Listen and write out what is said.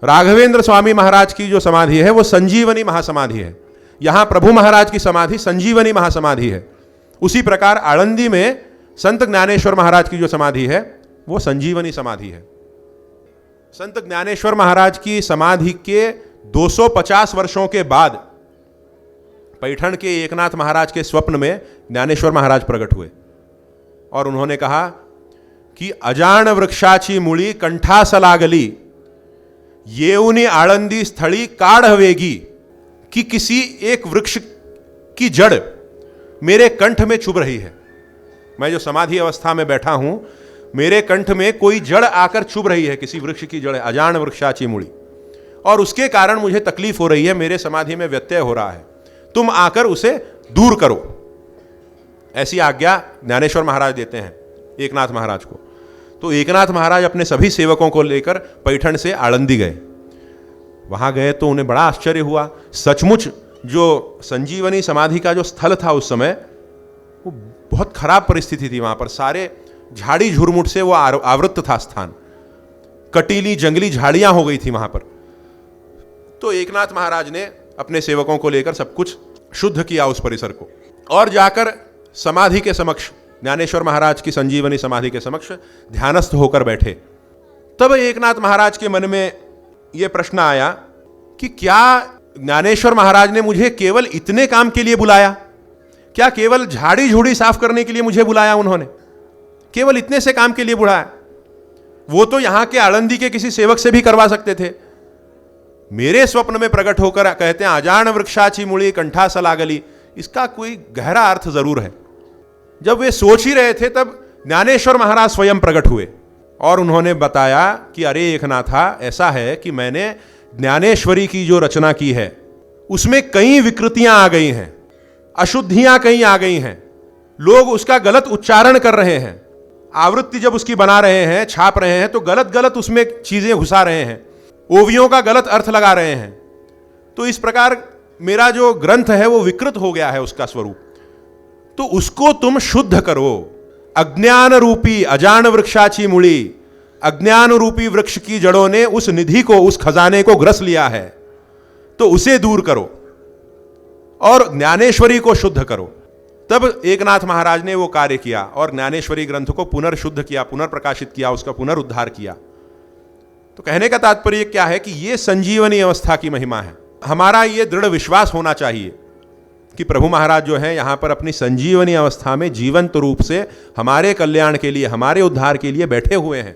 राघवेंद्र स्वामी महाराज की जो समाधि है वो संजीवनी महासमाधि है। यहां प्रभु महाराज की समाधि संजीवनी महासमाधि है। उसी प्रकार आळंदी में संत ज्ञानेश्वर महाराज की जो समाधि है वो संजीवनी समाधि है। संत ज्ञानेश्वर महाराज की समाधि के 250 वर्षों के बाद पैठण के एकनाथ महाराज के स्वप्न में ज्ञानेश्वर महाराज प्रकट हुए और उन्होंने कहा कि अजान वृक्षाची मुळी कंठासलागली येऊनी आळंदी स्थली काढ़ हवेगी, कि किसी एक वृक्ष की जड़ मेरे कंठ में चुभ रही है। मैं जो समाधि अवस्था में बैठा हूं, मेरे कंठ में कोई जड़ आकर चुभ रही है, किसी वृक्ष की जड़, अजान वृक्षाची मुळी, और उसके कारण मुझे तकलीफ हो रही है, मेरे समाधि में व्यत्यय हो रहा है, तुम आकर उसे दूर करो। ऐसी आज्ञा ज्ञानेश्वर महाराज देते हैं एकनाथ महाराज को। तो एकनाथ महाराज अपने सभी सेवकों को लेकर पैठण से आळंदी गए। वहां गए तो उन्हें बड़ा आश्चर्य हुआ। सचमुच जो संजीवनी समाधि का जो स्थल था उस समय, वो बहुत खराब परिस्थिति थी। वहां पर सारे झाड़ी झुरमुट से वो आवृत्त था स्थान, कटीली जंगली झाड़ियां हो गई थी वहां पर। तो एकनाथ महाराज ने अपने सेवकों को लेकर सब कुछ शुद्ध किया उस परिसर को, और जाकर समाधि के समक्ष, ज्ञानेश्वर महाराज की संजीवनी समाधि के समक्ष ध्यानस्थ होकर बैठे। तब एकनाथ महाराज के मन में यह प्रश्न आया कि क्या ज्ञानेश्वर महाराज ने मुझे केवल इतने काम के लिए बुलाया? क्या केवल झाड़ी झूड़ी साफ करने के लिए मुझे बुलाया उन्होंने? केवल इतने से काम के लिए बुलाया? वो तो यहां के आळंदी के किसी सेवक से भी करवा सकते थे। मेरे स्वप्न में प्रकट होकर कहते हैं अजान वृक्षाची मुळी कंठासलागली, इसका कोई गहरा अर्थ जरूर है। जब वे सोच ही रहे थे तब ज्ञानेश्वर महाराज स्वयं प्रकट हुए और उन्होंने बताया कि अरे एकनाथा, ऐसा है कि मैंने ज्ञानेश्वरी की जो रचना की है उसमें कई विकृतियां आ गई हैं, अशुद्धियां कई आ गई हैं, लोग उसका गलत उच्चारण कर रहे हैं, आवृत्ति जब उसकी बना रहे हैं, छाप रहे हैं, तो गलत गलत उसमें चीजें घुसा रहे हैं, ओवियों का गलत अर्थ लगा रहे हैं। तो इस प्रकार मेरा जो ग्रंथ है वो विकृत हो गया है उसका स्वरूप, तो उसको तुम शुद्ध करो। अज्ञान रूपी अजान वृक्षाची मुळी, अज्ञान रूपी वृक्ष की जड़ों ने उस निधि को, उस खजाने को ग्रस लिया है, तो उसे दूर करो और ज्ञानेश्वरी को शुद्ध करो। तब एकनाथ महाराज ने वो कार्य किया और ज्ञानेश्वरी ग्रंथ को पुनर्शुद्ध किया, पुनर्प्रकाशित किया, उसका पुनरुद्धार किया। तो कहने का तात्पर्य क्या है कि ये संजीवनी अवस्था की महिमा है। हमारा ये दृढ़ विश्वास होना चाहिए कि प्रभु महाराज जो हैं यहाँ पर अपनी संजीवनी अवस्था में जीवंत रूप से हमारे कल्याण के लिए, हमारे उद्धार के लिए बैठे हुए हैं।